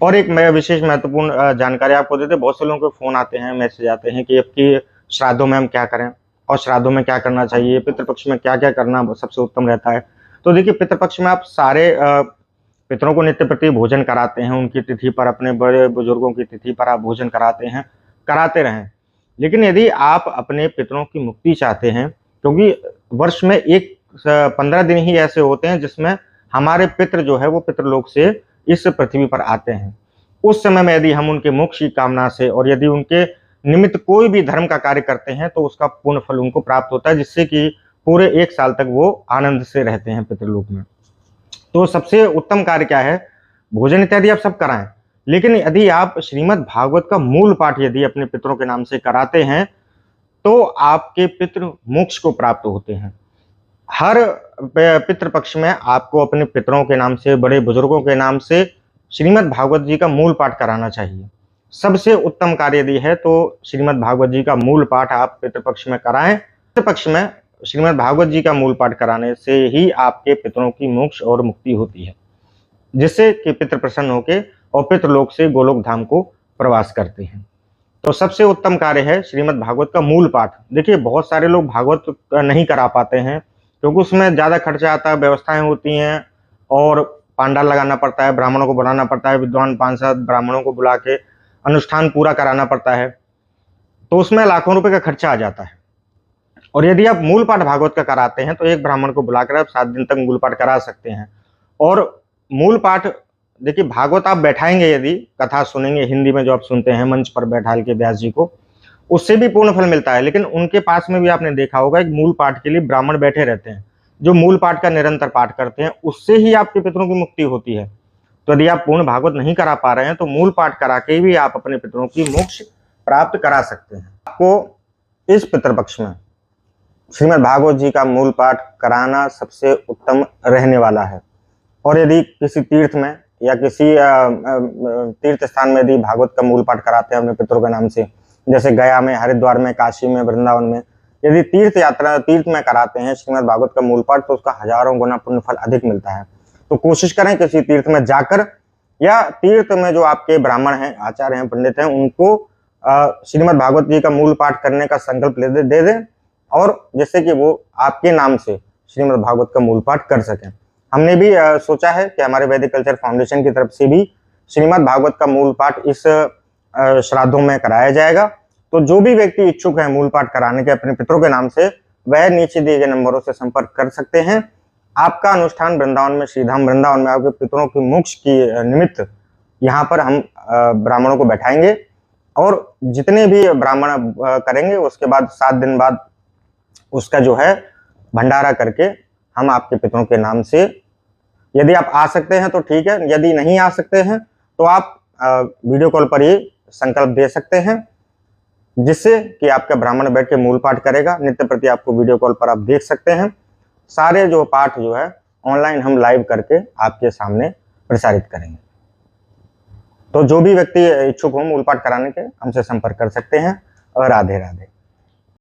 और एक मैं विशेष महत्वपूर्ण जानकारी आपको देते, बहुत से लोगों के फ़ोन आते हैं, मैसेज आते हैं कि आपकी श्राद्धों में हम क्या करें और श्राद्धों में क्या करना चाहिए, पितृपक्ष में क्या-क्या करना सबसे उत्तम रहता है। तो देखिए पितृपक्ष में आप सारे पितरों को नित्य प्रति भोजन कराते हैं, उनकी तिथि पर, अपने बड़े बुजुर्गों की तिथि पर आप भोजन कराते हैं, कराते रहें। लेकिन यदि आप अपने पितरों की मुक्ति चाहते हैं, क्योंकि वर्ष में 15 दिन ही ऐसे होते हैं जिसमें हमारे पितृ जो है वो पितृलोक से इस पृथ्वी पर आते हैं। उस समय में यदि हम उनके मोक्ष की कामना से और यदि उनके निमित्त कोई भी धर्म का कार्य करते हैं तो उसका पूर्ण फल उनको प्राप्त होता है, जिससे कि पूरे 1 साल तक वो आनंद से रहते हैं पितृलोक में। तो सबसे उत्तम कार्य क्या है? भोजन इत्यादि आप सब कराएं, लेकिन यदि आप श्रीमद् भागवत का मूल पाठ यदि अपने पितरों के नाम से कराते हैं तो आपके पितृ मोक्ष को प्राप्त होते हैं। हर पितृपक्ष में आपको अपने पितरों के नाम से, बड़े बुजुर्गों के नाम से श्रीमद् भागवत जी का मूल पाठ कराना चाहिए। सबसे उत्तम कार्य यदि है तो श्रीमद् भागवत जी का मूल पाठ आप पितृपक्ष में कराएं। पितृपक्ष में श्रीमद् भागवत जी का मूल पाठ कराने से ही आपके पितरों की मोक्ष और मुक्ति होती है, जिससे कि पितृ प्रसन्न होकर और पितृलोक से गोलोक धाम को प्रवास करते हैं। तो सबसे उत्तम कार्य है श्रीमद् भागवत का मूल पाठ। देखिए बहुत सारे लोग भागवत नहीं करा पाते हैं क्योंकि उसमें ज़्यादा खर्चा आता है, व्यवस्थाएं होती हैं और पांडाल लगाना पड़ता है, ब्राह्मणों को बुलाना पड़ता है, विद्वान 5-7 ब्राह्मणों को बुला के अनुष्ठान पूरा कराना पड़ता है, तो उसमें लाखों रुपए का खर्चा आ जाता है। और यदि आप मूल पाठ भागवत का कराते हैं तो एक ब्राह्मण को बुलाकर आप 7 दिन तक मूल पाठ करा सकते हैं। और मूल पाठ देखिए भागवत आप बैठाएंगे, यदि कथा सुनेंगे हिंदी में जो आप सुनते हैं मंच पर बैठाल के व्यास जी को, उससे भी पूर्ण फल मिलता है। लेकिन उनके पास में भी आपने देखा होगा एक मूल पाठ के लिए ब्राह्मण बैठे रहते हैं जो मूल पाठ का निरंतर पाठ करते हैं, उससे ही आपके पितरों की मुक्ति होती है। तो यदि आप पूर्ण भागवत नहीं करा पा रहे हैं तो मूल पाठ करा के भी आप अपने पितरों की मोक्ष प्राप्त करा सकते हैं। आपको इस पितृपक्ष में श्रीमद् भागवत जी का मूल पाठ कराना सबसे उत्तम रहने वाला है। और यदि किसी तीर्थ में या किसी तीर्थ स्थान में यदि भागवत का मूल पाठ कराते हैं अपने पितरों के नाम से, जैसे गया में, हरिद्वार में, काशी में, वृंदावन में, यदि तीर्थ में कराते हैं श्रीमद् भागवत का मूल पाठ तो उसका हजारों गुना पुण्य फल अधिक मिलता है। तो कोशिश करें किसी तीर्थ में जाकर या तीर्थ में जो आपके ब्राह्मण हैं, आचार्य हैं, पंडित हैं, उनको श्रीमद् भागवत जी का मूल पाठ करने का संकल्प दे दें और जिससे कि वो आपके नाम से श्रीमद् भागवत का मूल पाठ कर सकें। हमने भी सोचा है कि हमारे वैदिक कल्चर फाउंडेशन की तरफ से भी श्रीमद् भागवत का मूल पाठ इस श्राद्धों में कराया जाएगा। तो जो भी व्यक्ति इच्छुक है मूल पाठ कराने के अपने पितरों के नाम से, वह नीचे दिए गए नंबरों से संपर्क कर सकते हैं। आपका अनुष्ठान वृंदावन में, श्रीधाम वृंदावन में आपके पितरों की मोक्ष की निमित्त यहाँ पर हम ब्राह्मणों को बैठाएंगे और जितने भी ब्राह्मण करेंगे उसके बाद 7 दिन बाद उसका जो है भंडारा करके हम आपके पितरों के नाम से, यदि आप आ सकते हैं तो ठीक है, यदि नहीं आ सकते हैं तो आप वीडियो कॉल पर ही संकल्प दे सकते हैं, जिससे कि आपका ब्राह्मण बैठ के मूल पाठ करेगा। नित्य प्रति आपको वीडियो कॉल पर आप देख सकते हैं। सारे जो पाठ जो है ऑनलाइन हम लाइव करके आपके सामने प्रसारित करेंगे। तो जो भी व्यक्ति इच्छुक हो मूल पाठ कराने के, हमसे संपर्क कर सकते हैं। और राधे राधे।